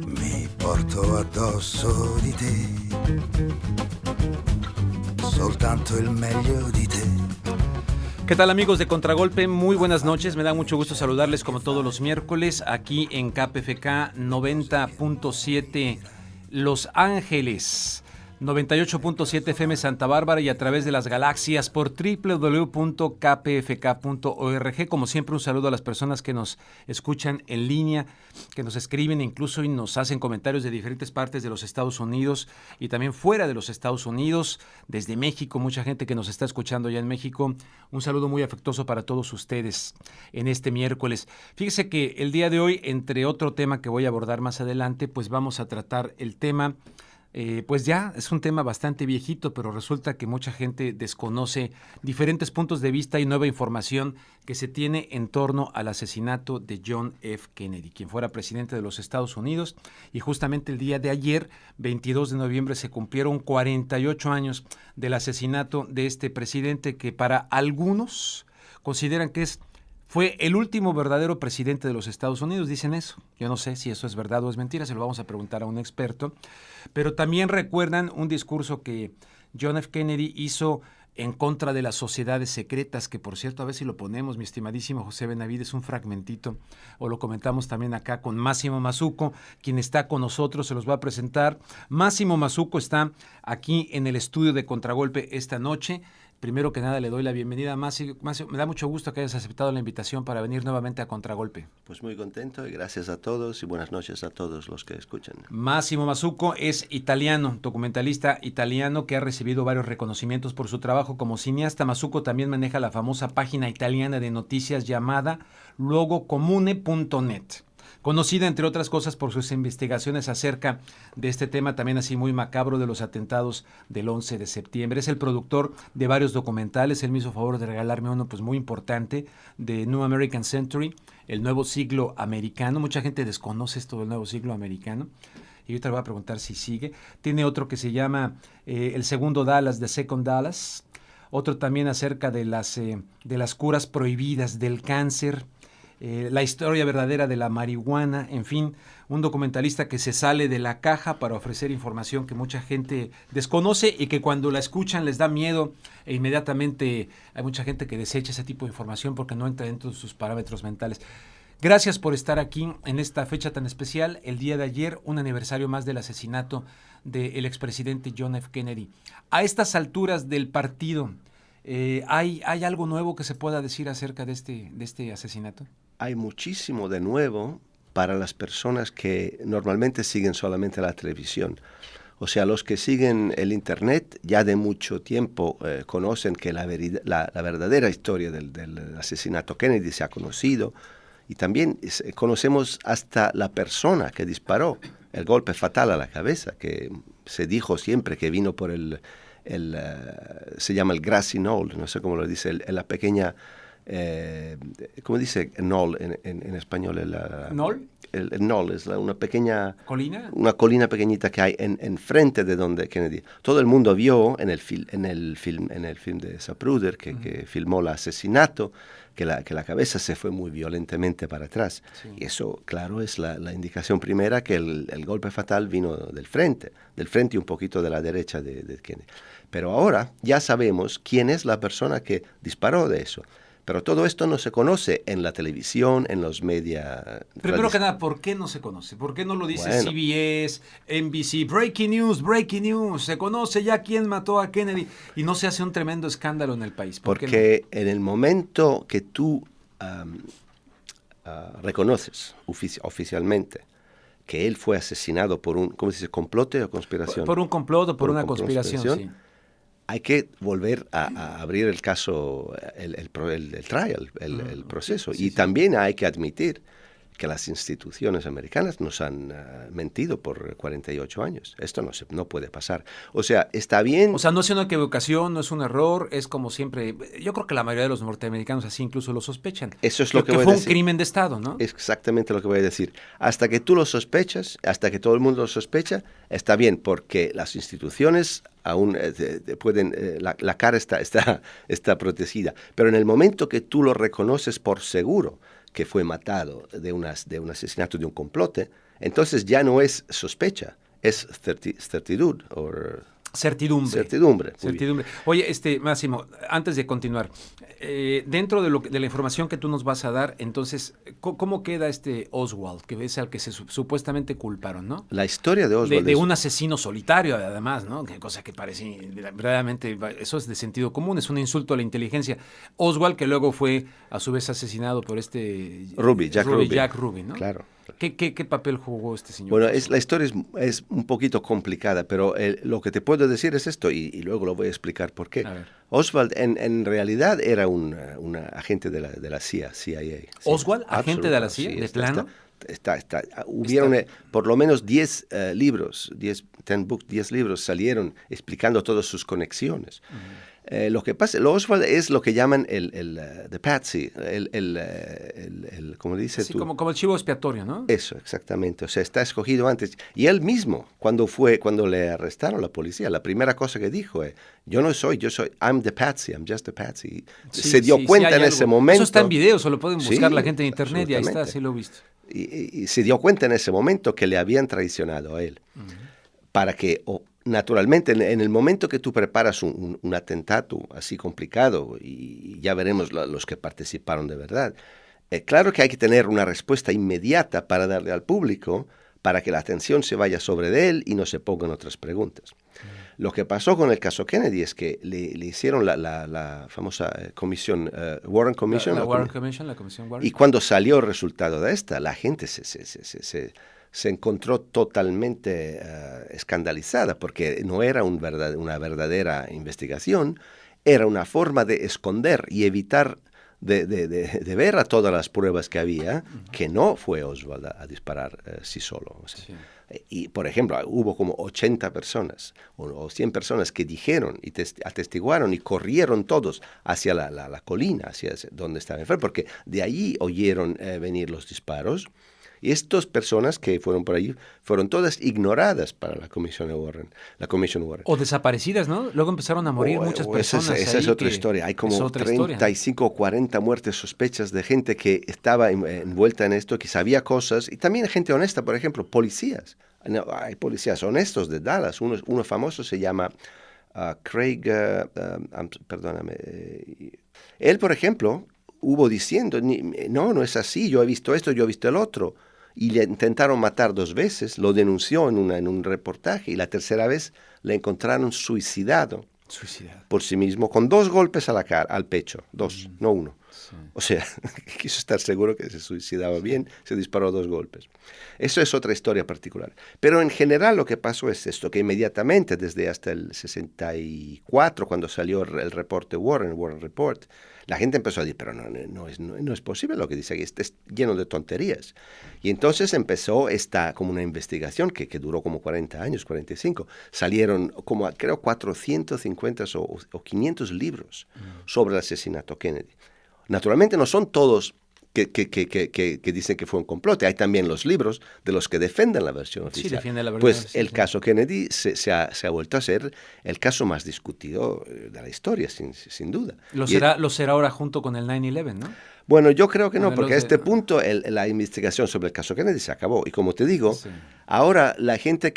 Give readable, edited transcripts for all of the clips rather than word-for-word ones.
Mi porto addosso di te, soltanto il meglio di te. ¿Qué tal, amigos de Contragolpe? Muy buenas noches, me da mucho gusto saludarles como todos los miércoles aquí en KPFK 90.7 Los Ángeles, 98.7 FM Santa Bárbara y a través de las galaxias por www.kpfk.org. Como siempre, un saludo a las personas que nos escuchan en línea, que nos escriben incluso y nos hacen comentarios de diferentes partes de los Estados Unidos y también fuera de los Estados Unidos, desde México, mucha gente que nos está escuchando ya en México. Un saludo muy afectuoso para todos ustedes en este miércoles. Fíjese que el día de hoy, entre otro tema que voy a abordar más adelante, pues vamos a tratar el tema. Pues ya es un tema bastante viejito, pero resulta que mucha gente desconoce diferentes puntos de vista y nueva información que se tiene en torno al asesinato de John F. Kennedy, quien fuera presidente de los Estados Unidos. Y justamente el día de ayer, 22 de noviembre, se cumplieron 48 años del asesinato de este presidente que para algunos consideran que fue el último verdadero presidente de los Estados Unidos, dicen eso. Yo no sé si eso es verdad o es mentira, se lo vamos a preguntar a un experto. Pero también recuerdan un discurso que John F. Kennedy hizo en contra de las sociedades secretas, que por cierto, a ver si lo ponemos, mi estimadísimo José Benavides, un fragmentito, o lo comentamos también acá con Máximo Mazzucco, quien está con nosotros, se los va a presentar. Máximo Mazzucco está aquí en el estudio de Contragolpe esta noche. Primero que nada le doy la bienvenida a Máximo. Me da mucho gusto que hayas aceptado la invitación para venir nuevamente a Contragolpe. Pues muy contento y gracias a todos y buenas noches a todos los que escuchan. Máximo Mazzucco es italiano, documentalista italiano que ha recibido varios reconocimientos por su trabajo como cineasta. Mazzucco también maneja la famosa página italiana de noticias llamada luogocomune.net. Conocida, entre otras cosas, por sus investigaciones acerca de este tema también así muy macabro de los atentados del 11 de septiembre. Es el productor de varios documentales. Él me hizo favor de regalarme uno pues muy importante de New American Century, el nuevo siglo americano. Mucha gente desconoce esto del nuevo siglo americano. Y ahorita le voy a preguntar si sigue. Tiene otro que se llama El Segundo Dallas, The Second Dallas. Otro también acerca de las curas prohibidas, del cáncer. La historia verdadera de la marihuana, en fin, un documentalista que se sale de la caja para ofrecer información que mucha gente desconoce y que cuando la escuchan les da miedo e inmediatamente hay mucha gente que desecha ese tipo de información porque no entra dentro de sus parámetros mentales. Gracias por estar aquí en esta fecha tan especial, el día de ayer, un aniversario más del asesinato del expresidente John F. Kennedy. A estas alturas del partido, ¿hay algo nuevo que se pueda decir acerca de este asesinato? Hay muchísimo de nuevo para las personas que normalmente siguen solamente la televisión. O sea, los que siguen el Internet ya de mucho tiempo conocen que la verdadera historia del asesinato Kennedy se ha conocido y también conocemos hasta la persona que disparó el golpe fatal a la cabeza, que se dijo siempre que vino por se llama el grassy knoll, no sé cómo lo dice, la pequeña... ¿cómo dice knoll en español? ¿Knoll? El knoll es una pequeña... ¿Colina? Una colina pequeñita que hay en frente de donde Kennedy. Todo el mundo vio en el film de Zapruder que filmó el asesinato, que la cabeza se fue muy violentamente para atrás. Sí. Y eso, claro, es la indicación primera que el golpe fatal vino del frente y un poquito de la derecha de Kennedy. Pero ahora ya sabemos quién es la persona que disparó de eso. Pero todo esto no se conoce en la televisión, en los medios. Primero que nada, ¿por qué no se conoce? ¿Por qué no lo dice CBS, NBC? Breaking news. Se conoce ya quién mató a Kennedy y no se hace un tremendo escándalo en el país. Porque en el momento que tú reconoces oficialmente que él fue asesinado por un, ¿cómo se dice? ¿Complote o conspiración? Por un complot o por una conspiración, sí. Hay que volver a abrir el caso, el trial, el proceso. Sí, y también hay que admitir que las instituciones americanas nos han mentido por 48 años. Esto no puede pasar. O sea, está bien... O sea, no es una equivocación, no es un error, es como siempre... Yo creo que la mayoría de los norteamericanos así incluso lo sospechan. Eso es lo que voy a decir. decir. Fue un crimen de Estado, ¿no? Es exactamente lo que voy a decir. Hasta que tú lo sospechas, hasta que todo el mundo lo sospecha, está bien, porque las instituciones aún pueden... la cara está protegida. Pero en el momento que tú lo reconoces por seguro, que fue matado de un asesinato, de un complote, entonces ya no es sospecha, es certidumbre. Certidumbre. Certidumbre. Oye, Máximo, antes de continuar, dentro de la información que tú nos vas a dar, entonces, ¿cómo queda Oswald, que es al que se supuestamente culparon, ¿no? La historia de Oswald de un asesino solitario, además, ¿no? Que cosa que parece verdaderamente, eso es de sentido común, es un insulto a la inteligencia. Oswald, que luego fue a su vez asesinado por Jack Ruby, ¿no? Claro. ¿Qué papel jugó este señor? Bueno, la historia es un poquito complicada, pero lo que te puedo decir es esto, y luego lo voy a explicar por qué. Oswald en realidad era un agente de la CIA. ¿Sí? ¿Oswald, agente de la CIA? Sí, ¿De plano? Hubieron por lo menos 10 libros, 10 libros salieron explicando todas sus conexiones. Lo que pasa, Oswald es lo que llaman the patsy, ¿cómo dice sí, tú? Como el chivo expiatorio, ¿no? Eso, exactamente. O sea, está escogido antes. Y él mismo, cuando le arrestaron la policía, la primera cosa que dijo es, I'm the patsy, I'm just the patsy. Sí, se dio cuenta en ese momento. Eso está en video, solo pueden buscar la gente en internet y ahí está, sí lo he visto. Y se dio cuenta en ese momento que le habían traicionado a él. Para que, naturalmente, en el momento que tú preparas un atentado así complicado, y ya veremos los que participaron de verdad, claro que hay que tener una respuesta inmediata para darle al público, para que la atención se vaya sobre de él y no se pongan otras preguntas. Lo que pasó con el caso Kennedy es que le hicieron la famosa comisión, Warren Commission. La comisión Warren. Y cuando salió el resultado de esta, la gente se encontró totalmente escandalizada, porque no era una verdadera investigación, era una forma de esconder y evitar de ver a todas las pruebas que había, que no fue Oswald a disparar sí solo. O sea, sí. Y, por ejemplo, hubo como 80 personas o 100 personas que dijeron y atestiguaron y corrieron todos hacia la colina, hacia donde estaba enfermo, porque de allí oyeron venir los disparos. Y estas personas que fueron por allí fueron todas ignoradas para la Comisión Warren. O desaparecidas, ¿no? Luego empezaron a morir muchas personas. Esa es otra historia. Hay como 35 o 40 muertes sospechas de gente que estaba envuelta en esto, que sabía cosas. Y también gente honesta, por ejemplo, policías. Hay policías honestos de Dallas. Uno famoso se llama Craig, perdóname. Él, por ejemplo, hubo diciendo, no es así, yo he visto esto, yo he visto el otro. Y le intentaron matar 2 veces, lo denunció en un reportaje, y la tercera vez le encontraron suicidado por sí mismo, con 2 golpes a la cara, al pecho, 2, no 1. Sí. O sea, quiso estar seguro que se suicidaba bien, se disparó 2 golpes. Eso es otra historia particular. Pero en general lo que pasó es esto, que inmediatamente, desde hasta el 64, cuando salió el reporte Warren Report, la gente empezó a decir, pero no es posible lo que dice aquí, es lleno de tonterías. Y entonces empezó como una investigación que duró como 40 años, 45. Salieron como, creo, 450 o 500 libros sobre el asesinato Kennedy. Naturalmente no son todos que dicen que fue un complote. Hay también los libros de los que defienden la versión oficial. Sí, defiende la versión. Pues el caso Kennedy se ha vuelto a ser el caso más discutido de la historia, sin duda. Lo será ahora junto con el 9/11, ¿no? Bueno, yo creo que no, porque a este punto la investigación sobre el caso Kennedy se acabó. Y como te digo, ahora la gente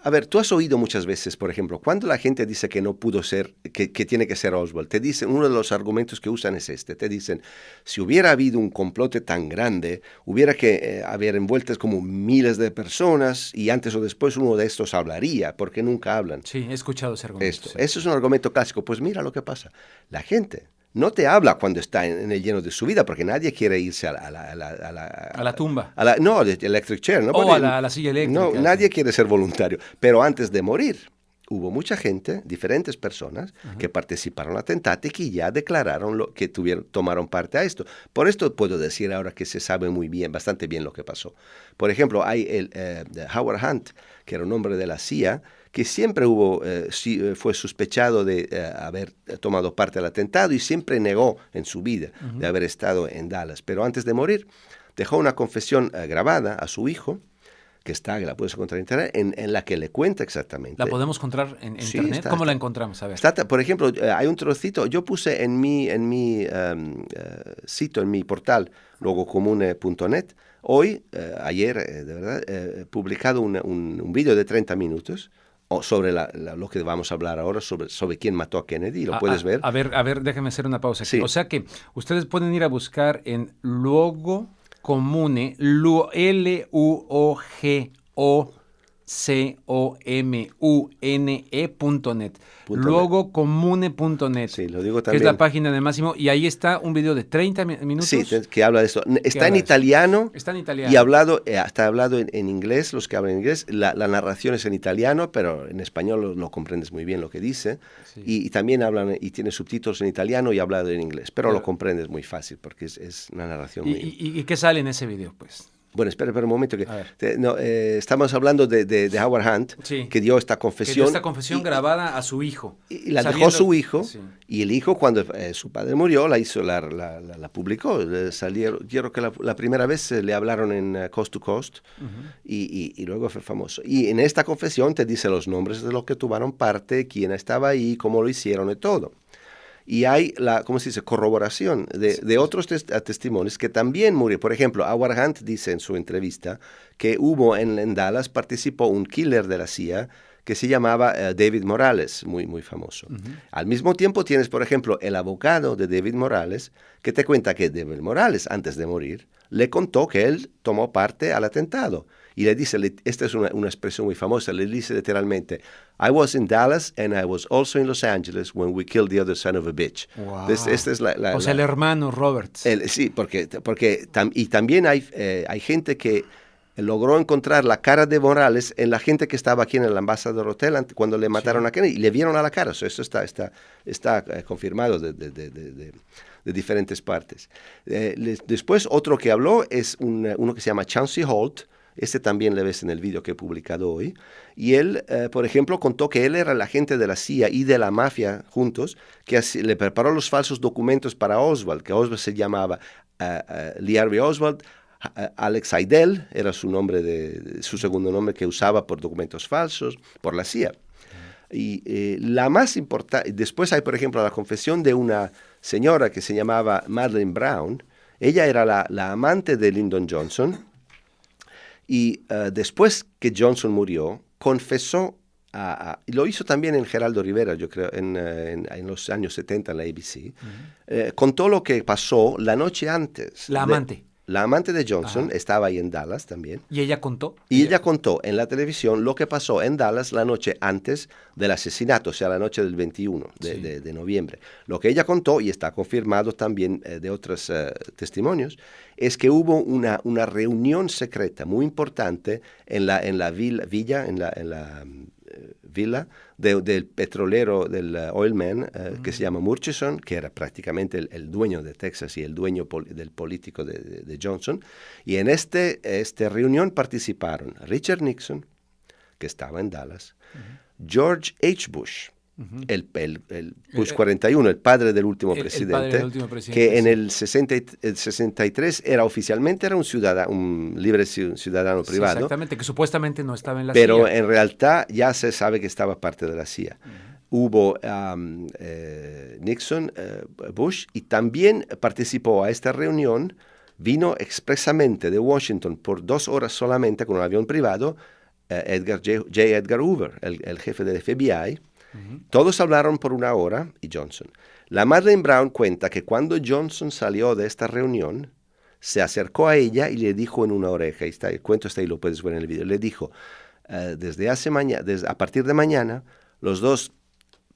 a ver, tú has oído muchas veces, por ejemplo, cuando la gente dice que no pudo ser, que tiene que ser Oswald, te dicen, uno de los argumentos que usan es te dicen, si hubiera habido un complote tan grande, hubiera que haber envueltas como miles de personas y antes o después uno de estos hablaría, porque nunca hablan. Sí, he escuchado ese argumento. Eso es un argumento clásico. Pues mira lo que pasa. La gente no te habla cuando está en el lleno de su vida, porque nadie quiere irse a la tumba. No, de electric chair. ¿No? O a la silla eléctrica. No, nadie quiere ser voluntario. Pero antes de morir, hubo mucha gente, diferentes personas, que participaron en el atentado y que ya declararon que tomaron parte a esto. Por esto puedo decir ahora que se sabe muy bien, bastante bien lo que pasó. Por ejemplo, hay Howard Hunt, que era un hombre de la CIA, que siempre fue sospechado de haber tomado parte del atentado y siempre negó en su vida de haber estado en Dallas. Pero antes de morir, dejó una confesión grabada a su hijo, que la puedes encontrar en internet, en la que le cuenta exactamente. ¿La podemos encontrar en Sí, internet? ¿Cómo la encontramos? A ver. Por ejemplo, hay un trocito, yo puse en mi sitio, en mi portal, logocomune.net, hoy, ayer, de verdad, he publicado un vídeo de 30 minutos sobre lo que vamos a hablar ahora, sobre quién mató a Kennedy, lo puedes ver. A ver, déjame hacer una pausa aquí. Sí. O sea que ustedes pueden ir a buscar en Luogo Comune, LuogoComune.net. Luogocomune.net. Sí, lo digo que también. es la página de Máximo, y ahí está un video de 30 minutos. Sí, que habla de esto. Está en habla de italiano. Está en italiano. Y está hablado en inglés, los que hablan inglés. La narración es en italiano, pero en español lo comprendes muy bien lo que dice. Sí. Y también hablan, y tiene subtítulos en italiano y hablado en inglés. Pero lo comprendes muy fácil, porque es una narración muy... ¿Y qué sale en ese video, pues? Bueno, espera un momento. A ver. Estamos hablando de Howard Hunt, Sí. que dio esta confesión. grabada a su hijo. Y la dejó su hijo, sí. Y el hijo, cuando su padre murió, la publicó. Quiero que la primera vez le hablaron en Coast to Coast, y luego fue famoso. Y en esta confesión te dice los nombres de los que tomaron parte, quién estaba ahí, cómo lo hicieron y todo. Y hay ¿cómo se dice?, corroboración de otros testimonios que también murieron. Por ejemplo, Howard Hunt dice en su entrevista que en Dallas participó un killer de la CIA que se llamaba David Morales, muy, muy famoso. Al mismo tiempo tienes, por ejemplo, el abogado de David Morales, que te cuenta que David Morales, antes de morir, le contó que él tomó parte al atentado. Y le dice, esta es una expresión muy famosa, le dice literalmente, I was in Dallas and I was also in Los Angeles when we killed the other son of a bitch. Wow. Esta es el hermano Robert. Sí, y también hay gente que logró encontrar la cara de Morales en la gente que estaba aquí en el Ambassador Hotel cuando le mataron a Kennedy, y le vieron a la cara. Eso está confirmado de diferentes partes. Después, otro que habló es uno que se llama Chauncey Holt. Este también le ves en el vídeo que he publicado hoy. Y él, por ejemplo, contó que él era el agente de la CIA y de la mafia juntos, que le preparó los falsos documentos para Oswald, que Oswald se llamaba Lee Harvey Oswald. Alex Seidel era su segundo nombre que usaba por documentos falsos, por la CIA. Y la más importante, después hay, por ejemplo, la confesión de una señora que se llamaba Madeleine Brown. Ella era la amante de Lyndon Johnson. Y después que Johnson murió, confesó, y lo hizo también en Geraldo Rivera, yo creo, en los años 70 en la ABC, contó lo que pasó la noche antes. La amante. La amante de Johnson estaba ahí en Dallas también. ¿Y ella contó? Y ella contó en la televisión lo que pasó en Dallas la noche antes del asesinato, o sea, la noche del 21 de noviembre. Lo que ella contó, y está confirmado también de otros testimonios, es que hubo una reunión secreta muy importante en la villa del petrolero, del oil man, que se llama Murchison, que era prácticamente el dueño de Texas y el dueño del político de Johnson. Y en esta reunión participaron Richard Nixon, que estaba en Dallas, George H. Bush, el Bush 41, el padre del último presidente, que en el 63 oficialmente era un libre ciudadano privado. Sí, exactamente, que supuestamente no estaba en la pero CIA. En realidad ya se sabe que estaba parte de la CIA. Hubo Nixon, Bush, y también participó a esta reunión, vino expresamente de Washington por 2 horas solamente con un avión privado, J. Edgar Hoover, el jefe del FBI. Todos hablaron por 1 hora, y Johnson. La Madeleine Brown cuenta que cuando Johnson salió de esta reunión, se acercó a ella y le dijo en una oreja, el cuento está ahí, lo puedes ver en el video, le dijo, a partir de mañana, los dos,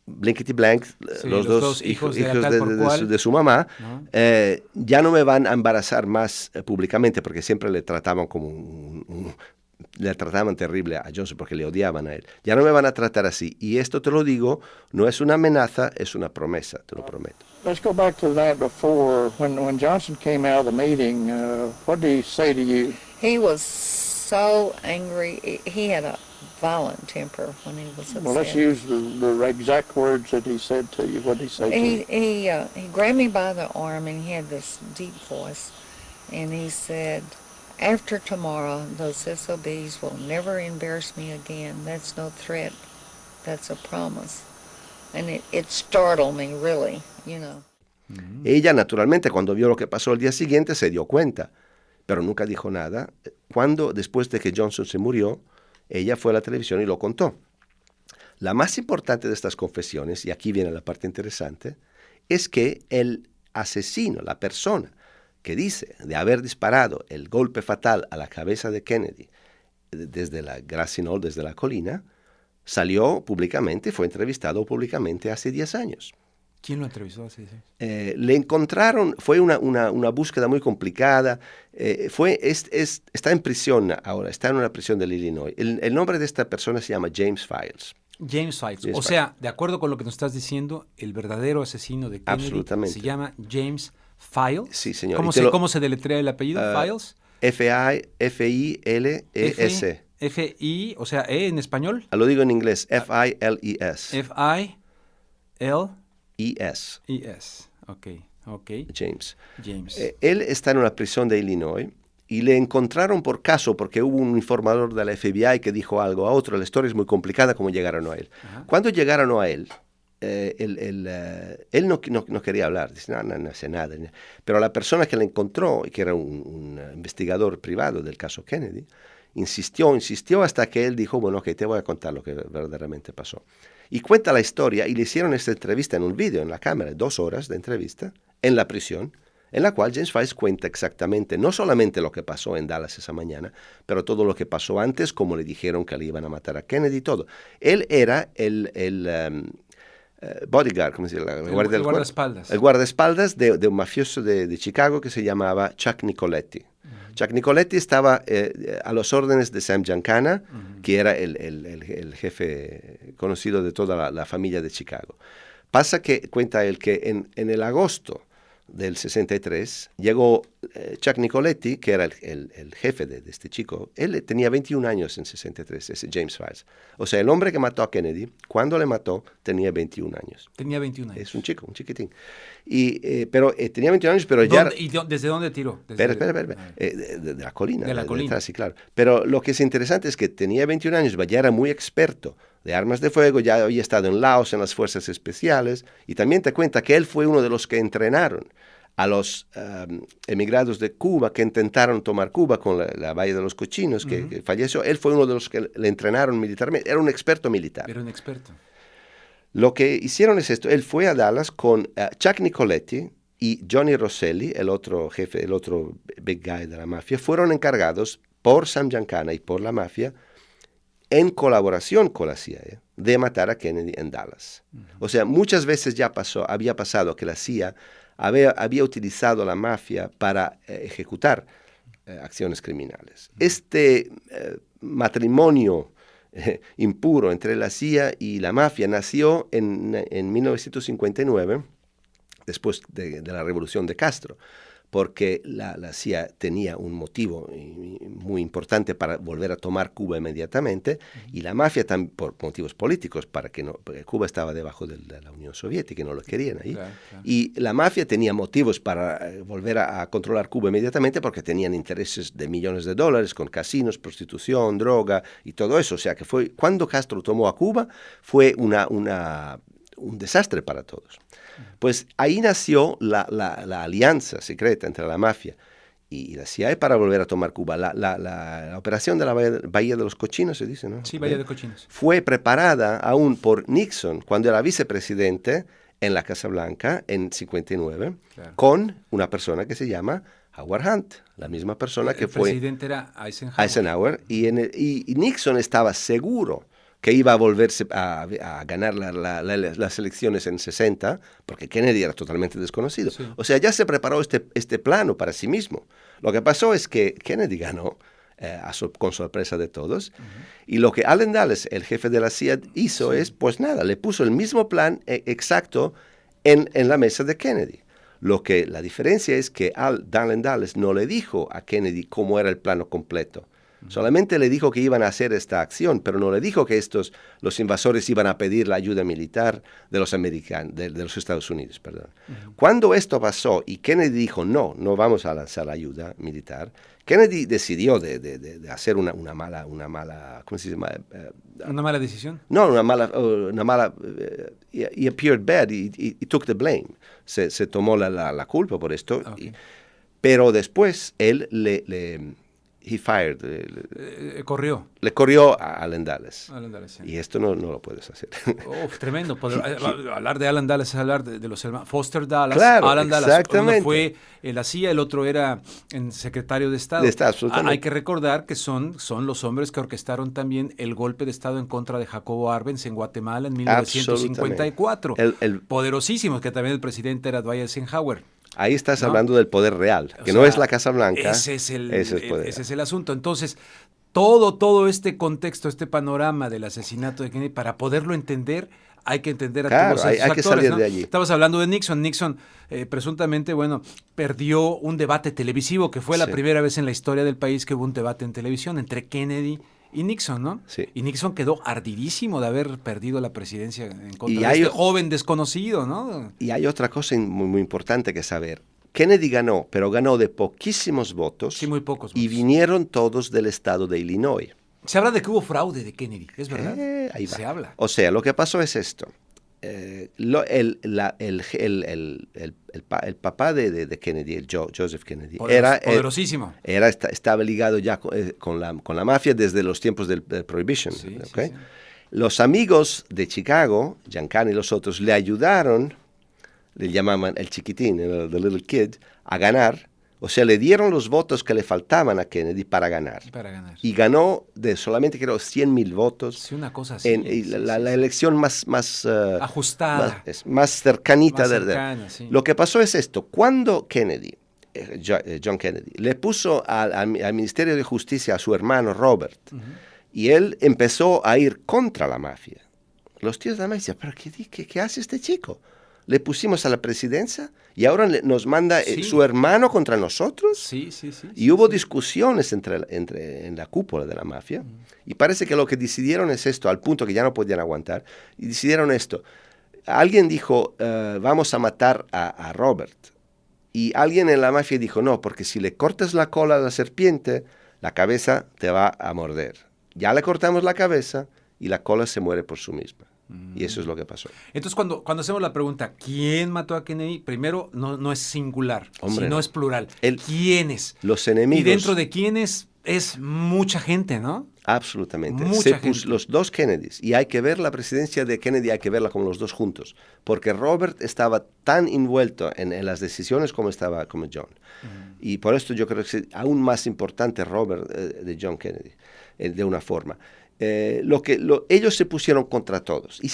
Blankety Blank, los dos hijos de su mamá, ¿no? Ya no me van a embarazar más públicamente, porque siempre le trataban como le trataban terrible a Johnson porque le odiaban a él. Ya no me van a tratar así. Y esto te lo digo, no es una amenaza, es una promesa, te lo prometo. Let's go back to the night before. When Johnson came out of the meeting, what did he say to you? He was so angry. He had a violent temper when he was upset. Well, let's use the exact words that he said to you. What did he say to you? He grabbed me by the arm and he had this deep voice. And he said, after tomorrow, those SOBs will never embarrass me again. That's no threat. That's a promise. And it startled me, really, you know. Ella, naturalmente, cuando vio lo que pasó el día siguiente, se dio cuenta, pero nunca dijo nada. Cuando, después de que Johnson se murió, ella fue a la televisión y lo contó. La más importante de estas confesiones, y aquí viene la parte interesante, es que el asesino, la persona que dice de haber disparado el golpe fatal a la cabeza de Kennedy desde la Grassy Knoll, desde la colina, salió públicamente, fue entrevistado públicamente hace 10 años. ¿Quién lo entrevistó hace 10 años? Le encontraron, fue una búsqueda muy complicada, está en prisión ahora, está en una prisión del Illinois. El nombre de esta persona se llama James Files. James Files. O sea, de acuerdo con lo que nos estás diciendo, el verdadero asesino de Kennedy Absolutamente. se llama James Files. Sí, señor. ¿Cómo se deletrea el apellido? Files. F-I-L-E-S. F-I, o sea, E en español. Lo digo en inglés, F-I-L-E-S. F-I-L-E-S. E-S. Ok. James. James. Él está en una prisión de Illinois y le encontraron por caso, porque hubo un informador de la FBI que dijo algo a otro. La historia es muy complicada cómo llegaron a él. Ajá. Cuando llegaron a él, él no quería hablar, dice, no sé nada. Pero la persona que le encontró, que era un investigador privado del caso Kennedy, insistió hasta que él dijo, bueno, ok, te voy a contar lo que verdaderamente pasó. Y cuenta la historia, y le hicieron esta entrevista en un video, en la cámara, 2 horas de entrevista, en la prisión, en la cual James Files cuenta exactamente, no solamente lo que pasó en Dallas esa mañana, pero todo lo que pasó antes, cómo le dijeron que le iban a matar a Kennedy y todo. Él era el bodyguard, ¿cómo se llama? El guardaespaldas. El guardaespaldas de un mafioso de Chicago que se llamaba Chuck Nicoletti. Chuck Nicoletti estaba a los órdenes de Sam Giancana, que era el jefe conocido de toda la familia de Chicago. Pasa que, cuenta él, que en el agosto del 63 llegó Chuck Nicoletti, que era el jefe de este chico. Él tenía 21 años en 63, ese James Files. O sea, el hombre que mató a Kennedy, cuando le mató, tenía 21 años. Tenía 21 años. Es un chico, un chiquitín. Pero tenía 21 años, pero ya... ¿Y desde dónde tiró? Espera. De la colina. De la colina. Detrás, sí, claro. Pero lo que es interesante es que tenía 21 años, ya era muy experto de armas de fuego, ya había estado en Laos, en las fuerzas especiales, y también te cuenta que él fue uno de los que entrenaron a los emigrados de Cuba que intentaron tomar Cuba con la Valle de los Cochinos, que falleció. Él fue uno de los que le entrenaron militarmente. Era un experto militar. Era un experto. Lo que hicieron es esto. Él fue a Dallas con Chuck Nicoletti y Johnny Rosselli, el otro jefe, el otro big guy de la mafia. Fueron encargados por Sam Giancana y por la mafia, en colaboración con la CIA, de matar a Kennedy en Dallas. O sea, muchas veces ya había pasado que la CIA había utilizado la mafia para ejecutar acciones criminales. Este matrimonio impuro entre la CIA y la mafia nació en 1959, después de la revolución de Castro, porque la CIA tenía un motivo muy importante para volver a tomar Cuba inmediatamente, y la mafia también por motivos políticos, porque Cuba estaba debajo de la Unión Soviética y no lo querían ahí. Claro. Y la mafia tenía motivos para volver a controlar Cuba inmediatamente porque tenían intereses de millones de dólares con casinos, prostitución, droga y todo eso. O sea que cuando Castro tomó a Cuba fue un desastre para todos. Pues ahí nació la alianza secreta entre la mafia y la CIA para volver a tomar Cuba. La operación de la Bahía de los Cochinos, se dice, ¿no? Sí, Bahía de Cochinos. Fue preparada aún por Nixon cuando era vicepresidente en la Casa Blanca en 59, claro, con una persona que se llama Howard Hunt, la misma persona que fue... El presidente era Eisenhower. Y Nixon estaba seguro que iba a volverse a ganar las elecciones en 60, porque Kennedy era totalmente desconocido. Sí. O sea, ya se preparó este plano para sí mismo. Lo que pasó es que Kennedy ganó, con sorpresa de todos, y lo que Allen Dulles, el jefe de la CIA, hizo es, pues nada, le puso el mismo plan exacto en la mesa de Kennedy. La diferencia es que Allen Dulles no le dijo a Kennedy cómo era el plano completo. Solamente le dijo que iban a hacer esta acción, pero no le dijo que los invasores iban a pedir la ayuda militar de los americanos, de los Estados Unidos, perdón. Cuando esto pasó y Kennedy dijo, no vamos a lanzar la ayuda militar, Kennedy decidió de hacer una mala, ¿cómo se llama? ¿Una mala decisión? No, una mala, he appeared bad, he took the blame. Se tomó la culpa por esto, Okay. pero después él he fired, Corrió. le corrió a Allen Dulles. Alan Dulles, sí. Y esto no lo puedes hacer. Tremendo. Hablar de Alan Dulles es hablar de los hermanos. Foster Dulles, Claro, Alan Dulles. exactamente. Uno fue en la CIA, el otro era secretario de Estado. De Estado, absolutamente. Hay que recordar que son los hombres que orquestaron también el golpe de Estado en contra de Jacobo Arbenz en Guatemala en 1954. Poderosísimos, que también el presidente era Dwight Eisenhower. Ahí estás ¿no? hablando del poder real, que O no sea, es la Casa Blanca. Ese es poder. ese es el asunto. Entonces, todo este contexto, este panorama del asesinato de Kennedy, para poderlo entender, hay que entender a Claro, todos esos hay que actores, salir ¿no? de allí. Estabas hablando de Nixon. Nixon, presuntamente, perdió un debate televisivo, que fue la Sí. primera vez en la historia del país que hubo un debate en televisión entre Kennedy y Nixon, ¿no? Sí. Y Nixon quedó ardidísimo de haber perdido la presidencia en contra Y de hay este joven desconocido, ¿no? Y hay otra cosa muy, muy importante que saber. Kennedy ganó, pero ganó de poquísimos votos. Sí, muy pocos Y votos. vinieron todos del estado de Illinois. Se habla de que hubo fraude de Kennedy, ¿es verdad? Ahí va. Se habla. O sea, lo que pasó es esto. El papá de Kennedy, Joseph Kennedy, Poderosísimo. estaba ligado ya con la mafia desde los tiempos del Prohibition. Sí, sí, ¿ok? sí. Los amigos de Chicago, Giancarlo y los otros, le ayudaron, le llamaban el chiquitín, the little kid, a ganar. O sea, le dieron los votos que le faltaban a Kennedy para ganar. Para ganar. Y ganó de solamente, creo, 100,000 votos. Sí, una cosa así. Y la elección más Ajustada. más cercanita. Más cercana, sí. Lo que pasó es esto. Cuando Kennedy, John Kennedy, le puso al Ministerio de Justicia a su hermano Robert, y él empezó a ir contra la mafia, los tíos de la mafia decían, ¿pero qué hace este chico? Le pusimos a la presidencia y ahora nos manda Sí. su hermano contra nosotros. Sí. Y hubo discusiones en la cúpula de la mafia, y parece que lo que decidieron es esto, al punto que ya no podían aguantar, y decidieron esto. Alguien dijo, vamos a matar a Robert. Y alguien en la mafia dijo, no, porque si le cortas la cola a la serpiente, la cabeza te va a morder. Ya le cortamos la cabeza y la cola se muere por sí misma. Y eso es lo que pasó. Entonces, cuando hacemos la pregunta, ¿quién mató a Kennedy? Primero, no es singular, Hombre, sino no. es plural. El- ¿Quiénes? Los enemigos. Y dentro de quiénes es mucha gente, ¿no? Absolutamente. Mucha gente. Los dos Kennedys. Y hay que ver la presidencia de Kennedy, hay que verla como los dos juntos. Porque Robert estaba tan envuelto en las decisiones como estaba como John. Y por esto yo creo que es aún más importante Robert de John Kennedy, de una forma. Ellos se pusieron contra todos y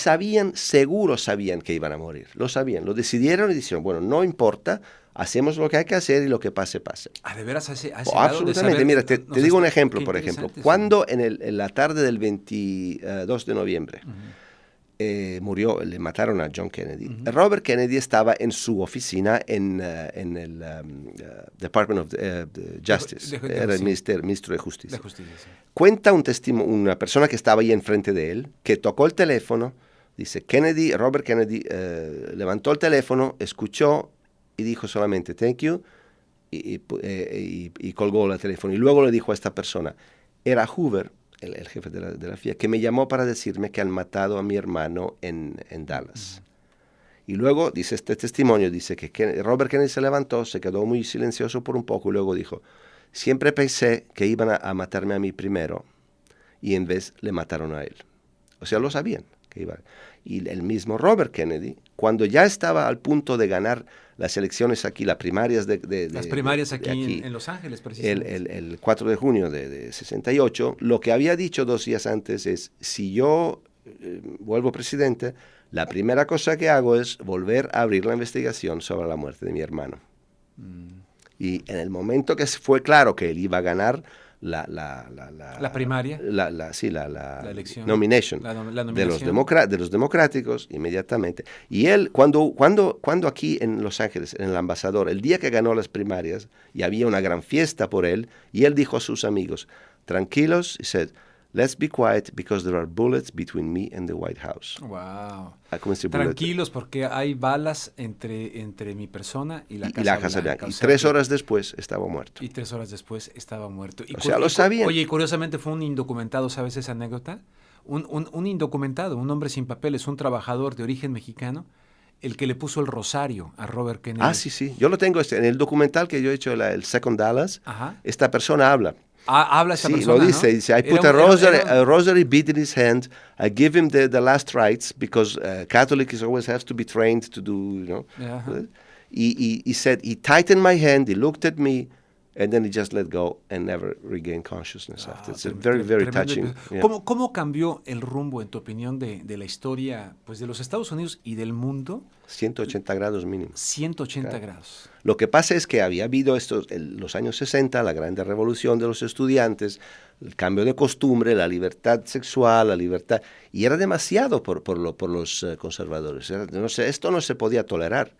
seguro sabían que iban a morir. Lo sabían, lo decidieron y dijeron, bueno, no importa, hacemos lo que hay que hacer y lo que pase, pase. De veras, a ese grado de Absolutamente. saber- Mira, te nos digo un está- ejemplo, qué por ejemplo. interesante, sí. Cuando en la tarde del 22 de noviembre le mataron a John Kennedy, Robert Kennedy estaba en su oficina en el Department of Justice, era el ministro de Justicia. De justicia, sí. Cuenta una persona que estaba ahí enfrente de él, que tocó el teléfono, dice Robert Kennedy levantó el teléfono, escuchó y dijo solamente thank you y colgó el teléfono. Y luego le dijo a esta persona, era Hoover, el jefe de la FIA, que me llamó para decirme que han matado a mi hermano en Dallas. Y luego dice este testimonio, dice que Robert Kennedy se levantó, se quedó muy silencioso por un poco y luego dijo, siempre pensé que iban a matarme a mí primero y en vez le mataron a él. O sea, lo sabían que iban. Y el mismo Robert Kennedy, cuando ya estaba al punto de ganar las elecciones aquí, las primarias Las primarias de aquí en Los Ángeles, precisamente. el 4 de junio de 68, lo que había dicho 2 días antes es, si yo vuelvo presidente, la primera cosa que hago es volver a abrir la investigación sobre la muerte de mi hermano. Y en el momento que fue claro que él iba a ganar la primaria. la elección. nomination, La de los nominación. de los democráticos, inmediatamente. Y él, cuando aquí en Los Ángeles, en el Ambasador, el día que ganó las primarias, y había una gran fiesta por él, y él dijo a sus amigos, tranquilos, he said, let's be quiet because there are bullets between me and the White House. Wow. Como decir, bullet. Tranquilos porque hay balas entre mi persona y la Casa Blanca. Y 3 horas después estaba muerto. Y 3 horas después estaba muerto. O sea, lo sabían. Oye, y curiosamente fue un indocumentado, ¿sabes esa anécdota? Un indocumentado, un hombre sin papeles, un trabajador de origen mexicano, el que le puso el rosario a Robert Kennedy. Ah, sí. Yo lo tengo en el documental que yo he hecho, el Second Dallas. Ajá. Esta persona habla. Habla esa persona, lo dice, ¿no? dice, I put a rosary bead in his hand, I give him the last rites, because Catholics always have to be trained to do, you know. Ajá. He said, he tightened my hand, he looked at me, and then he just let go and never regained consciousness after. It's a very, very touching. Yeah. ¿Cómo cambió el rumbo, en tu opinión, de la historia pues de los Estados Unidos y del mundo? 180 grados mínimo. 180 Claro. grados. Lo que pasa es que había habido los años 60, la grande revolución de los estudiantes, el cambio de costumbre, la libertad sexual, la libertad, y era demasiado por los conservadores. Esto no se podía tolerar.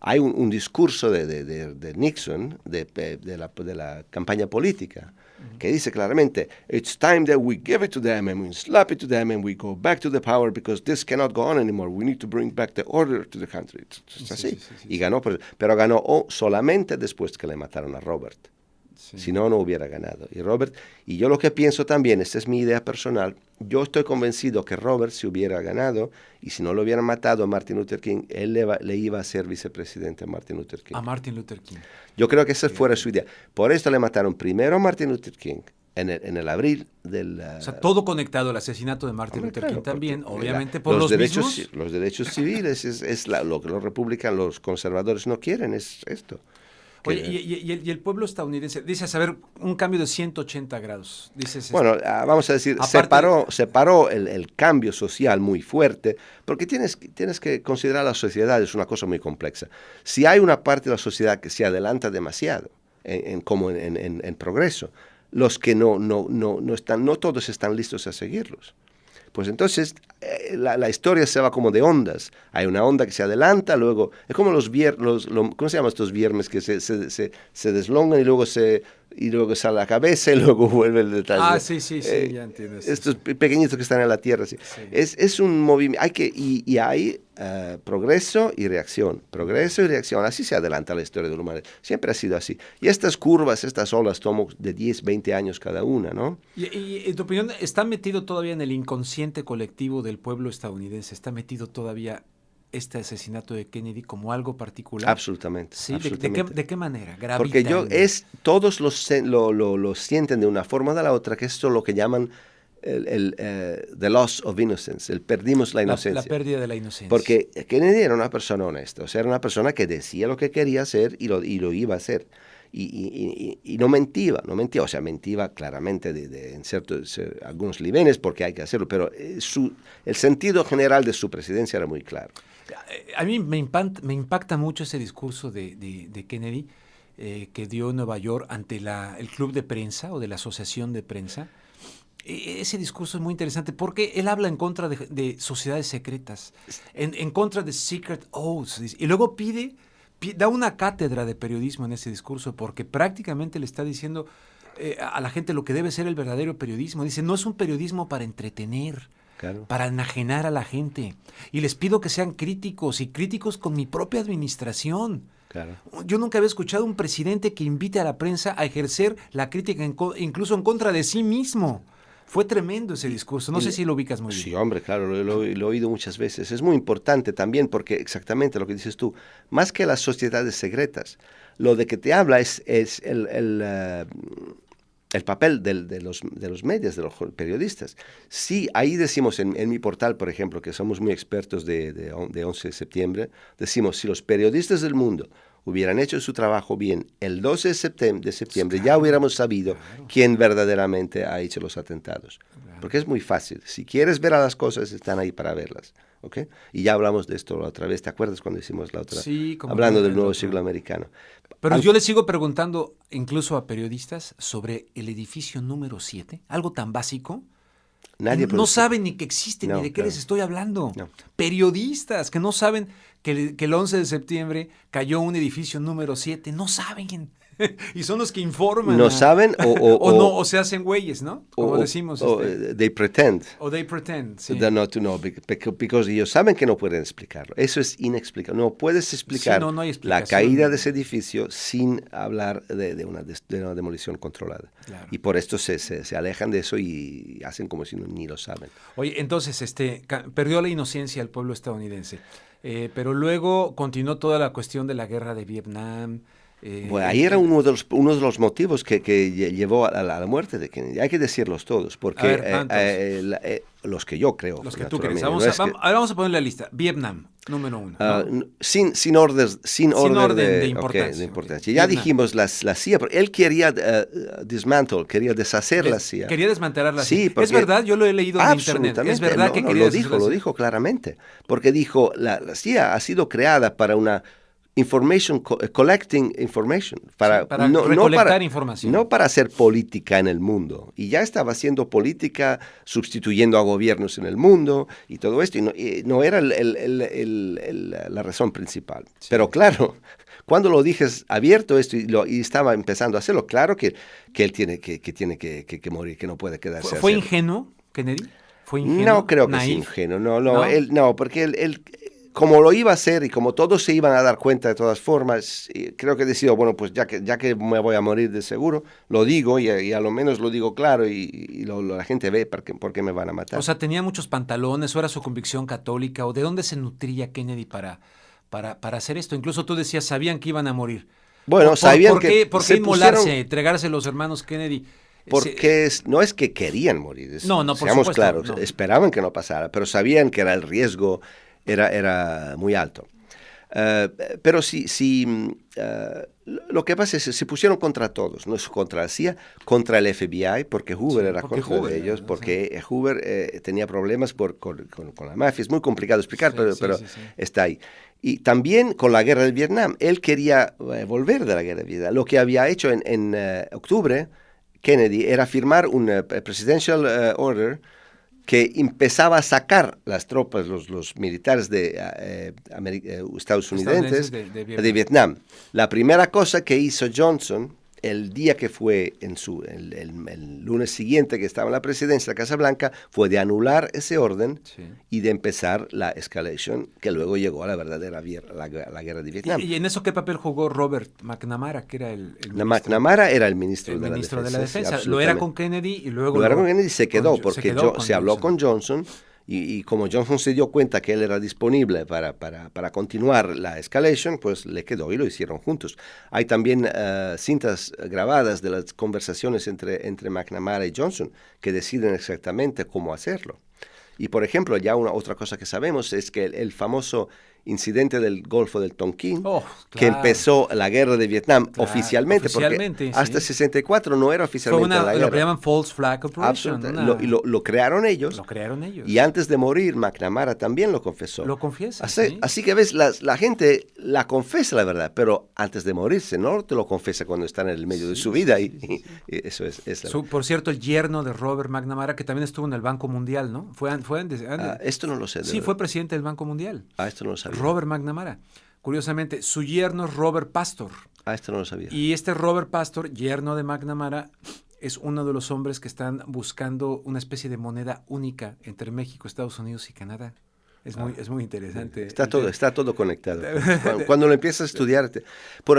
Hay un discurso de Nixon, de la campaña política, que dice claramente, it's time that we give it to them and we slap it to them and we go back to the power because this cannot go on anymore. We need to bring back the order to the country. Es así. Sí. Y ganó, pero ganó solamente después que le mataron a Robert. Sí. Si no, no hubiera ganado. Y yo lo que pienso también, esta es mi idea personal, yo estoy convencido que Robert si hubiera ganado y si no lo hubieran matado a Martin Luther King, él le iba a ser vicepresidente a Martin Luther King. A Martin Luther King. Yo creo que esa fuera su idea. Por esto le mataron primero a Martin Luther King en el abril del... O sea, todo conectado al asesinato de Martin Luther King también, obviamente por los derechos, mismos. los derechos civiles es lo que los republicanos, los conservadores no quieren, es esto. Oye, y el pueblo estadounidense, dices, a ver, un cambio de 180 grados. Dices, bueno, vamos a decir, separó el cambio social muy fuerte, porque tienes que considerar la sociedad es una cosa muy compleja. Si hay una parte de la sociedad que se adelanta demasiado, como en progreso, los que no todos están listos a seguirlos. Pues entonces la historia se va como de ondas. Hay una onda que se adelanta, luego es como ¿cómo se llaman estos viernes que se deslongan y luego sale la cabeza y luego vuelve el detalle? Sí, ya entiendes. Estos pequeñitos que están en la tierra. Sí. Es un movimiento. Hay progreso y reacción. Progreso y reacción. Así se adelanta la historia de la humanidad. Siempre ha sido así. Y estas curvas, estas olas toman de 10, 20 años cada una, ¿no? Y en tu opinión, ¿está metido todavía en el inconsciente colectivo del pueblo estadounidense? ¿Está metido todavía este asesinato de Kennedy como algo particular? Absolutamente. ¿Sí? Absolutamente. ¿De qué manera? Porque todos lo sienten de una forma o de la otra, que esto es lo que llaman the loss of innocence, perdimos la inocencia. La pérdida de la inocencia. Porque Kennedy era una persona honesta, o sea, era una persona que decía lo que quería hacer y lo iba a hacer. Y no mentía, o sea, mentía claramente en algunos niveles porque hay que hacerlo, pero el sentido general de su presidencia era muy claro. A mí me impacta mucho ese discurso de Kennedy que dio en Nueva York ante el club de prensa o de la asociación de prensa. Ese discurso es muy interesante porque él habla en contra de sociedades secretas, en contra de secret oaths, y luego da una cátedra de periodismo en ese discurso porque prácticamente le está diciendo a la gente lo que debe ser el verdadero periodismo. Dice, no es un periodismo para entretener, claro, para enajenar a la gente. Y les pido que sean críticos y críticos con mi propia administración. Claro. Yo nunca había escuchado un presidente que invite a la prensa a ejercer la crítica incluso en contra de sí mismo. Fue tremendo ese discurso. No sé si lo ubicas muy bien. Sí, hombre, claro, lo he oído muchas veces. Es muy importante también porque exactamente lo que dices tú, más que las sociedades secretas, lo de que te habla es el papel de los medios, de los periodistas. Sí, ahí decimos en mi portal, por ejemplo, que somos muy expertos de 11 de septiembre, decimos, si los periodistas del mundo hubieran hecho su trabajo bien el 12 de septiembre, claro, ya hubiéramos sabido, claro, quién verdaderamente ha hecho los atentados. Claro. Porque es muy fácil. Si quieres ver a las cosas, están ahí para verlas. ¿Okay? Y ya hablamos de esto la otra vez. ¿Te acuerdas cuando hicimos la otra? Sí, hablando del nuevo siglo americano. Pero yo le sigo preguntando, incluso a periodistas, sobre el edificio número 7, algo tan básico. Nadie no saben ni que existe, ni de qué les estoy hablando. No. Periodistas que no saben que el 11 de septiembre cayó un edificio número 7, no saben. Y son los que informan. No saben o no, o se hacen güeyes, ¿no? Como decimos. They pretend. O they pretend, sí. Not to know, because ellos saben que no pueden explicarlo. Eso es inexplicable. No puedes explicar Sí, no hay la explicación. caída de ese edificio sin hablar de una demolición controlada. Claro. Y por esto se alejan de eso y hacen como si ni lo saben. Oye, entonces, perdió la inocencia el pueblo estadounidense. Pero luego continuó toda la cuestión de la guerra de Vietnam. Bueno, ahí era uno de los motivos que llevó a la muerte de Kennedy. Hay que decirlos todos, porque A ver, los que yo creo. Los que tú crees. naturalmente, Ahora vamos a poner la lista. Vietnam, número 1. ¿no? sin orden de ok, importancia. de importancia. Ok. Ya Vietnam. dijimos la CIA, pero él quería quería deshacer la CIA. Quería desmantelar la Sí, CIA. porque- Es verdad, yo lo he leído en internet. Absolutamente. Es verdad No, que no, quería lo deshacer dijo, la lo CIA. dijo claramente, porque dijo la CIA ha sido creada para una collecting information, para recolectar información. no para hacer política en el mundo. Y ya estaba haciendo política, sustituyendo a gobiernos en el mundo y todo esto, y no era la razón principal. Sí. Pero claro, cuando lo dijes abierto esto y estaba empezando a hacerlo, claro que él tiene que morir, que no puede quedarse. ¿Fue a hacer. ingenuo, Kennedy? ¿Fue ingenuo? No creo que sea ¿Naif? ingenuo, ¿No? porque él como lo iba a hacer y como todos se iban a dar cuenta de todas formas, creo que decidió, bueno, pues ya que me voy a morir de seguro, lo digo y a lo menos lo digo claro y la gente ve por qué me van a matar. O sea, ¿tenía muchos pantalones o era su convicción católica? ¿O de dónde se nutría Kennedy para hacer esto? Incluso tú decías, sabían que iban a morir. Bueno, sabían ¿Por que qué, ¿por qué se inmolarse, pusieron- entregarse a los hermanos Kennedy? Porque no es que querían morir, No, por seamos supuesto, claros, no. esperaban que no pasara, pero sabían que el riesgo era muy alto. Pero lo que pasa es que se pusieron contra todos, no es contra la CIA, contra el FBI, porque Hoover Sí, era porque contra Hoover de ellos, era, porque Hoover tenía problemas con la mafia. Es muy complicado explicar, Sí, pero sí. está ahí. Y también con la guerra de Vietnam. Él quería volver de la guerra de Vietnam. Lo que había hecho en octubre, Kennedy, era firmar un presidential order que empezaba a sacar las tropas, los militares de estadounidenses de Vietnam. La primera cosa que hizo Johnson el día que fue el lunes siguiente que estaba en la presidencia de la Casa Blanca fue de anular ese orden y de empezar la escalation que luego llegó a la verdadera la guerra de Vietnam. ¿Y en eso qué papel jugó Robert McNamara, que era el ministro? McNamara era el ministro, de la Defensa. Sí, lo era con Kennedy y luego... Lo era con Kennedy y se quedó porque se habló Johnson. con Johnson y como Johnson se dio cuenta que él era disponible para continuar la escalation, pues le quedó y lo hicieron juntos. Hay también cintas grabadas de las conversaciones entre McNamara y Johnson que deciden exactamente cómo hacerlo. Y por ejemplo, ya otra cosa que sabemos es que el famoso incidente del Golfo del Tonkin, que empezó la guerra de Vietnam oficialmente, porque hasta 64 no era oficialmente la guerra. Lo que llaman false flag operation. Lo crearon ellos. Lo crearon ellos. Y antes de morir, McNamara también lo confesó. Lo confiesa. Así que ves, la gente la confesa la verdad, pero antes de morirse, no te lo confesa cuando están en el medio de su vida. Y eso es por cierto, el yerno de Robert McNamara, que también estuvo en el Banco Mundial, ¿no? Esto no lo sé. Sí, fue presidente del Banco Mundial. Esto no lo sabía. Robert McNamara. Curiosamente, su yerno es Robert Pastor. Esto no lo sabía. Y este Robert Pastor, yerno de McNamara, es uno de los hombres que están buscando una especie de moneda única entre México, Estados Unidos y Canadá. Es muy interesante. Está todo conectado. Cuando lo empiezas a estudiar,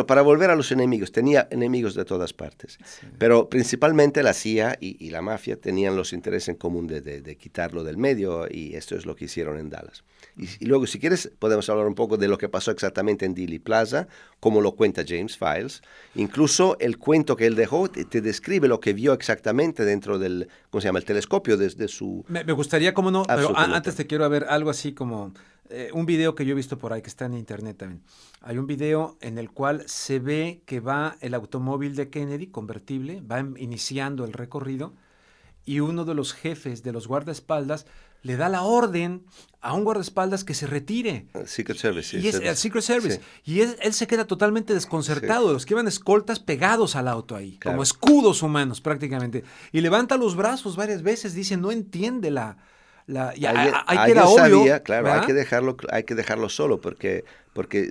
para volver a los enemigos, tenía enemigos de todas partes. Sí. Pero principalmente la CIA y la mafia tenían los intereses en común de quitarlo del medio, y esto es lo que hicieron en Dallas. Y luego, si quieres, podemos hablar un poco de lo que pasó exactamente en Dealey Plaza, como lo cuenta James Files. Incluso el cuento que él dejó te describe lo que vio exactamente dentro del, ¿cómo se llama?, el telescopio desde su... Me gustaría, cómo no, pero antes te quiero ver algo así como un video que yo he visto por ahí, que está en internet también. Hay un video en el cual se ve que va el automóvil de Kennedy, convertible, va iniciando el recorrido, y uno de los jefes de los guardaespaldas le da la orden a un guardaespaldas que se retire. Secret Service. Y es el Secret Service. Sí. Y él se queda totalmente desconcertado. Sí. Los que iban escoltas pegados al auto ahí, claro, como escudos humanos prácticamente. Y levanta los brazos varias veces, dice, no entiende la Ahí queda obvio, sabía, claro, ¿verdad? hay que dejarlo solo porque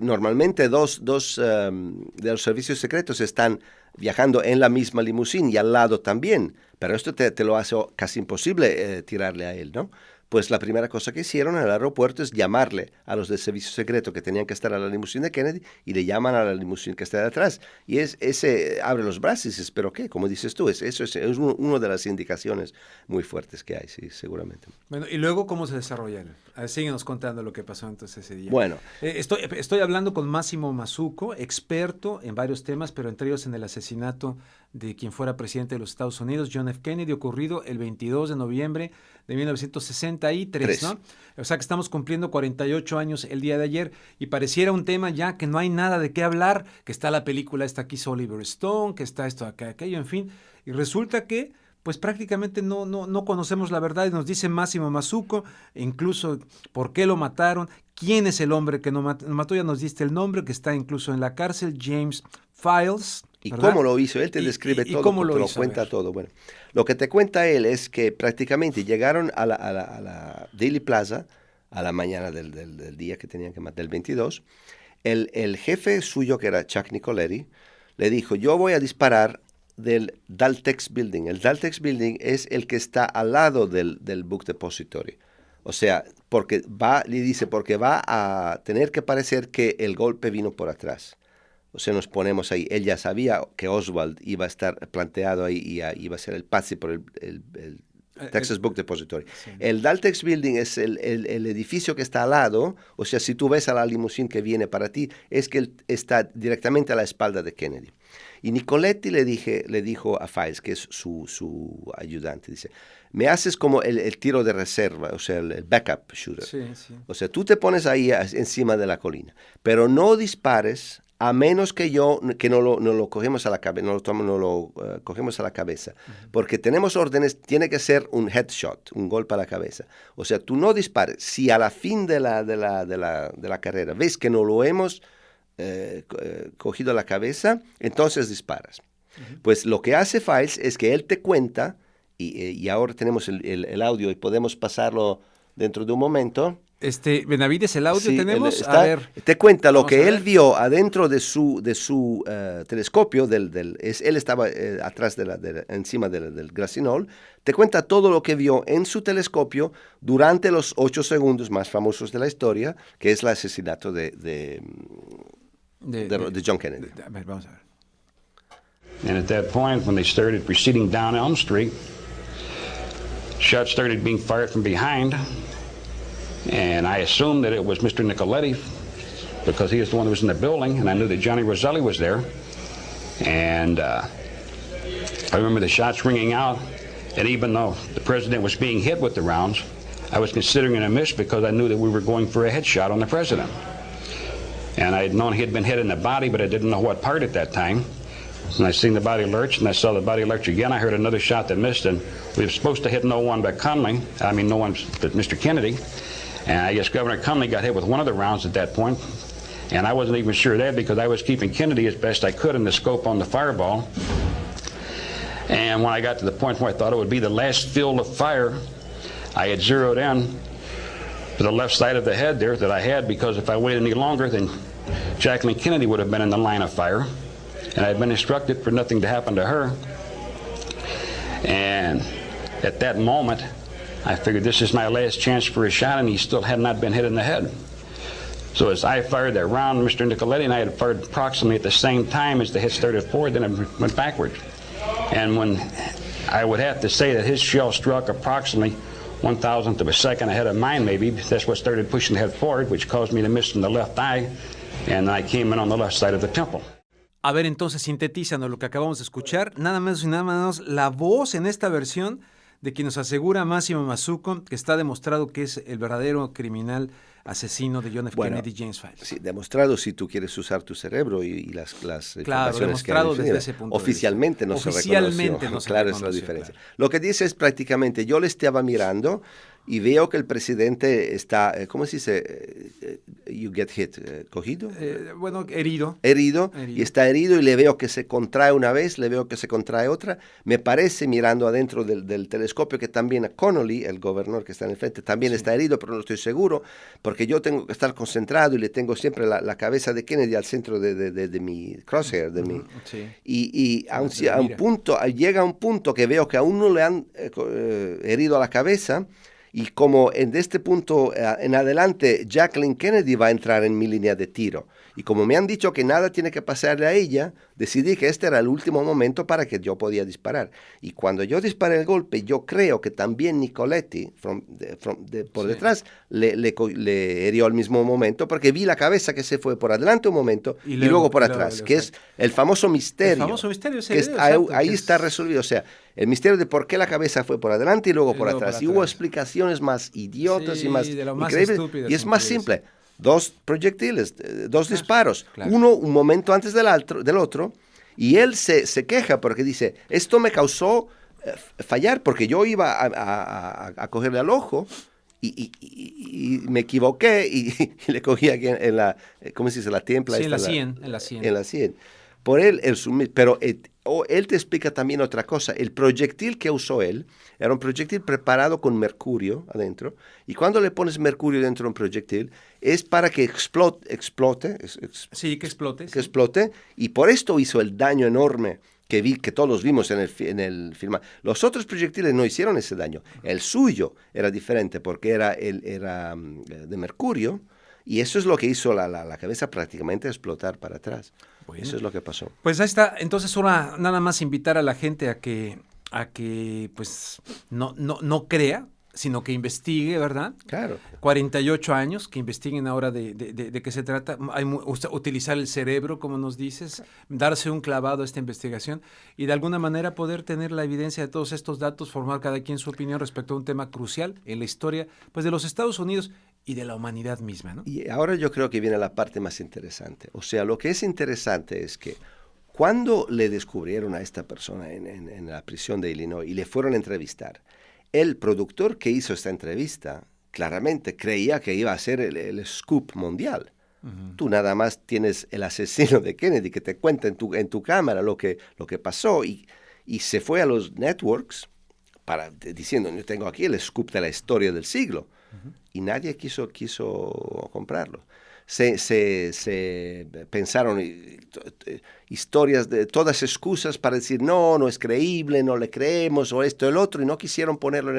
normalmente dos de los servicios secretos están viajando en la misma limusín y al lado también, pero esto te lo hace casi imposible tirarle a él, ¿no? Pues la primera cosa que hicieron en el aeropuerto es llamarle a los del servicio secreto que tenían que estar a la limusín de Kennedy y le llaman a la limusín que está detrás. Y ese abre los brazos y dices, ¿pero qué? Como dices tú, eso es una de las indicaciones muy fuertes que hay, sí, seguramente. Bueno, y luego, ¿cómo se desarrolla? A ver, síguenos contando lo que pasó entonces ese día. Bueno. Estoy hablando con Massimo Mazzucco, experto en varios temas, pero entre ellos en el asesinato de quien fuera presidente de los Estados Unidos, John F. Kennedy, ocurrido el 22 de noviembre de 1963, ¿no? O sea que estamos cumpliendo 48 años el día de ayer y pareciera un tema ya que no hay nada de qué hablar, que está la película esta que hizo Oliver Stone, que está esto, acá, aquello, en fin, y resulta que pues prácticamente no conocemos la verdad y nos dice Massimo Mazzucco, incluso por qué lo mataron, quién es el hombre que nos mató, ya nos diste el nombre, que está incluso en la cárcel, James Files. ¿Y ¿verdad? cómo lo hizo? Él te describe todo, cómo te lo hizo, cuenta todo. Bueno, lo que te cuenta él es que prácticamente llegaron a la Dealey Plaza a la mañana del día que tenían que matar, del 22. El jefe suyo, que era Chuck Nicoletti, le dijo, yo voy a disparar del Daltex Building. El Daltex Building es el que está al lado del Book Depository. O sea, porque va a tener que parecer que el golpe vino por atrás. O sea, nos ponemos ahí. Él ya sabía que Oswald iba a estar planteado ahí y iba a ser el pase por el Texas Book Depository. Sí. El Daltex Building es el edificio que está al lado. O sea, si tú ves a la limusín que viene para ti, es que él está directamente a la espalda de Kennedy. Y Nicoletti le dijo a Files, que es su ayudante, dice, me haces como el tiro de reserva, o sea, el backup shooter. Sí, sí. O sea, tú te pones ahí encima de la colina, pero no dispares a menos que no lo cogemos a la cabeza, cogemos a la cabeza, porque tenemos órdenes, tiene que ser un headshot, un golpe a la cabeza. O sea, tú no dispares. Si a la fin de la carrera ves que no lo hemos cogido a la cabeza, entonces disparas. Pues lo que hace Files es que él te cuenta, y ahora tenemos el audio y podemos pasarlo dentro de un momento. Benavides, el audio sí, tenemos. A ver, te cuenta lo que él vio adentro de su telescopio. Él estaba atrás encima del Gracinol. Te cuenta todo lo que vio en su telescopio durante los 8 segundos más famosos de la historia, que es el asesinato de John Kennedy. A ver, vamos a ver. And at that point, when they started proceeding down Elm Street, shots started being fired from behind. And I assumed that it was Mr. Nicoletti because he was the one who was in the building, and I knew that Johnny Roselli was there. And I remember the shots ringing out, and even though the president was being hit with the rounds, I was considering it a miss because I knew that we were going for a headshot on the president. And I had known he had been hit in the body, but I didn't know what part at that time. And I seen the body lurch, and I saw the body lurch again. I heard another shot that missed, and we were supposed to hit no one but Mr. Kennedy. And I guess Governor Connolly got hit with one of the rounds at that point. And I wasn't even sure of that because I was keeping Kennedy as best I could in the scope on the fireball. And when I got to the point where I thought it would be the last field of fire, I had zeroed in to the left side of the head there that I had, because if I waited any longer, then Jacqueline Kennedy would have been in the line of fire. And I had been instructed for nothing to happen to her. And at that moment, I figured this is my last chance for a shot, and he still had not been hit in the head. So as I fired that round, Mr. Nicoletti and I had fired approximately at the same time as the hit started forward, then it went backwards. And when I would have to say that his shell struck approximately 1,000th of a second ahead of mine, maybe, that's what started pushing the head forward, which caused me to miss in the left eye, and I came in on the left side of the temple. A ver, entonces, sintetizando lo que acabamos de escuchar, nada más y nada menos la voz en esta versión de quien nos asegura Massimo Mazzucco, que está demostrado que es el verdadero criminal asesino de John F. Kennedy, James Files. Sí, demostrado si tú quieres usar tu cerebro y las claro, demostrado desde ese punto oficialmente de vista. No se reconoció. Claro, es la diferencia. Claro. Lo que dice es prácticamente, yo le estaba mirando y veo que el presidente está, ¿cómo se dice? You get hit, cogido. Bueno, herido. Herido, y está herido y le veo que se contrae una vez, le veo que se contrae otra. Me parece, mirando adentro del telescopio, que también Connolly, el gobernador que está en el frente, también está herido, pero no estoy seguro, porque yo tengo que estar concentrado y le tengo siempre la cabeza de Kennedy al centro de mi crosshair, de mi... Sí. Y llega a un punto que veo que aún no le han herido a la cabeza, y como en este punto en adelante Jacqueline Kennedy va a entrar en mi línea de tiro. Y como me han dicho que nada tiene que pasarle a ella, decidí que este era el último momento para que yo podía disparar. Y cuando yo disparé el golpe, yo creo que también Nicoletti, por detrás, le hirió al mismo momento, porque vi la cabeza que se fue por adelante un momento y luego por atrás, que es el famoso misterio. El famoso misterio, sí, ahí está resolvido. O sea, el misterio de por qué la cabeza fue por adelante y luego por atrás. Y hubo explicaciones más idiotas y más increíbles. Y es más simple. 2 proyectiles, 2 disparos, uno un momento antes del otro, y él se queja porque dice, esto me causó fallar porque yo iba a cogerle al ojo y me equivoqué y le cogí aquí en la, ¿cómo se dice? La templa. Sí, en la 100. En la 100. Por él, pero él te explica también otra cosa. El proyectil que usó él era un proyectil preparado con mercurio adentro, y cuando le pones mercurio dentro de un proyectil es para que explote. Sí, que explote. Que explote, y por esto hizo el daño enorme que todos vimos en el film. Los otros proyectiles no hicieron ese daño. El suyo era diferente porque era de mercurio, y eso es lo que hizo la cabeza prácticamente explotar para atrás. Bueno, eso es lo que pasó. Pues ahí está. Entonces ahora nada más invitar a la gente a que pues no crea, sino que investigue, ¿verdad? Claro. 48 años, que investiguen ahora de qué se trata. Utilizar el cerebro, como nos dices, darse un clavado a esta investigación y de alguna manera poder tener la evidencia de todos estos datos, formar cada quien su opinión respecto a un tema crucial en la historia, pues, de los Estados Unidos y de la humanidad misma, ¿no? Y ahora yo creo que viene la parte más interesante. O sea, lo que es interesante es que cuando le descubrieron a esta persona en la prisión de Illinois y le fueron a entrevistar, el productor que hizo esta entrevista claramente creía que iba a ser el scoop mundial. Uh-huh. Tú nada más tienes el asesino de Kennedy que te cuenta en tu cámara lo que pasó, y se fue a los networks diciendo, yo tengo aquí el scoop de la historia del siglo. Uh-huh. Y nadie quiso comprarlo. Se pensaron historias, todas excusas para decir no es creíble, no le creemos, o esto, el otro, y no quisieron ponerlo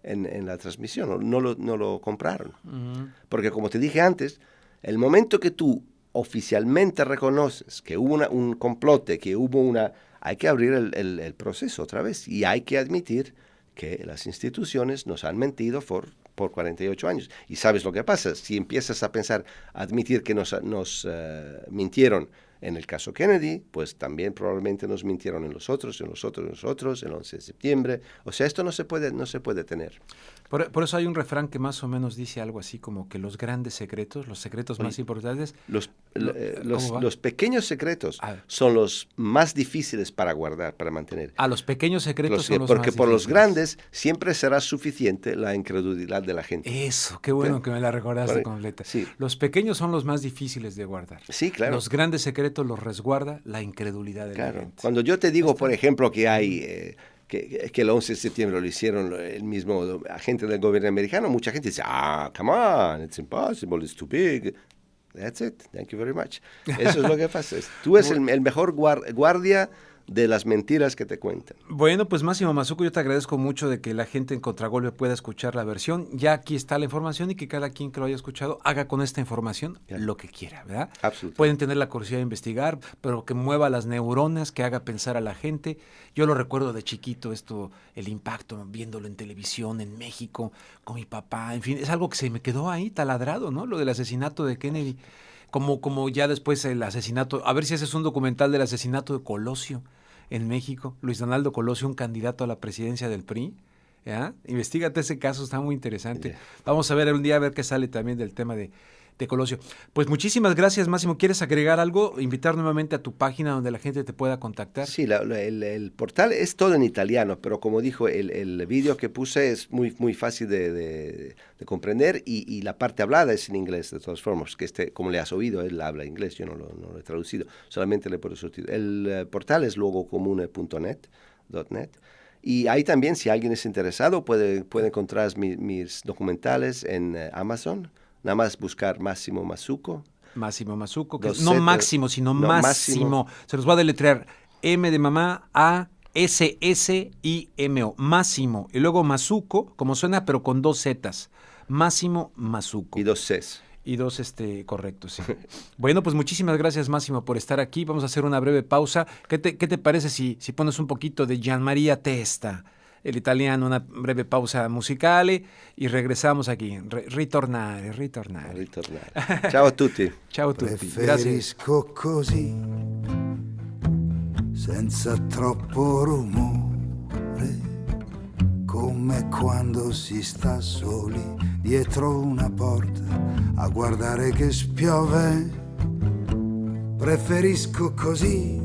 en la transmisión, no lo compraron. Uh-huh. Porque como te dije antes, el momento que tú oficialmente reconoces que hubo un complote, hay que abrir el proceso otra vez, y hay que admitir que las instituciones nos han mentido por 48 años. Y sabes lo que pasa, si empiezas a pensar, admitir que nos mintieron en el caso Kennedy, pues también probablemente nos mintieron en los otros, el 11 de septiembre. O sea, esto no se puede tener. Por eso hay un refrán que más o menos dice algo así como que los grandes secretos, los secretos más importantes... Los pequeños secretos son los más difíciles para guardar, para mantener. Los pequeños secretos son los más Porque por difíciles. los grandes siempre será suficiente la incredulidad de la gente. Eso, qué bueno que me la recordaste completa. Sí. Los pequeños son los más difíciles de guardar. Sí, claro. Los grandes secretos los resguarda la incredulidad de la gente. Cuando yo te digo, por ejemplo, que hay... Que el 11 de septiembre lo hicieron el mismo agente del gobierno americano, mucha gente dice, come on, it's impossible, it's too big. That's it, thank you very much. Eso es lo que pasa. Tú eres el mejor guardia de las mentiras que te cuentan. Bueno, pues Máximo Mazzuco, yo te agradezco mucho de que la gente en Contragolpe pueda escuchar la versión. Ya aquí está la información y que cada quien que lo haya escuchado haga con esta información lo que quiera, ¿verdad? Absolutamente. Pueden tener la curiosidad de investigar, pero que mueva las neuronas, que haga pensar a la gente. Yo lo recuerdo de chiquito, el impacto, viéndolo en televisión en México, con mi papá, en fin, es algo que se me quedó ahí taladrado, ¿no? Lo del asesinato de Kennedy. Como ya después el asesinato, a ver si haces un documental del asesinato de Colosio en México, Luis Donaldo Colosio, un candidato a la presidencia del PRI. ¿Ya? Investígate ese caso, está muy interesante. Vamos a ver un día qué sale también del tema de de Colosio. Pues muchísimas gracias, Máximo. ¿Quieres agregar algo? Invitar nuevamente a tu página donde la gente te pueda contactar. Sí, el portal es todo en italiano, pero como dijo, el vídeo que puse es muy fácil de comprender y la parte hablada es en inglés, de todas formas, que como le has oído, él habla inglés, yo no lo he traducido, solamente le puedo subtitular. El portal es luogocomune.net. Y ahí también, si alguien es interesado, puede encontrar mis documentales en Amazon. Nada más buscar Massimo Mazzucco. Máximo Mazzucco, que Dos no Z, Máximo, sino no, Máximo. Se los va a deletrear M de mamá, A, S, S, I, M, O. Máximo. Y luego Mazzucco, como suena, pero con 2 Zetas. Máximo Mazzucco. Y 2 Cs. Y 2 correctos, sí. Bueno, pues muchísimas gracias, Máximo, por estar aquí. Vamos a hacer una breve pausa. ¿Qué te parece si pones un poquito de Gianmaria Testa, el italiano, una breve pausa musicale y regresamos aquí. Ritornare. Ciao a tutti. Ciao a tutti. Gracias. Preferisco così, senza troppo rumore, come quando si sta soli dietro una porta a guardare che spiove. Preferisco così,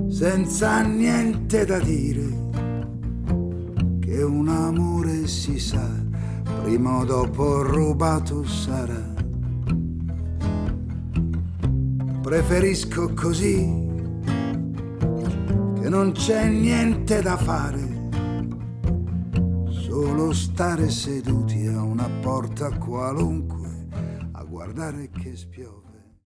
senza niente da dire, che un amore si sa, prima o dopo rubato sarà. Preferisco così, che non c'è niente da fare, solo stare seduti a una porta qualunque a guardare che spiove.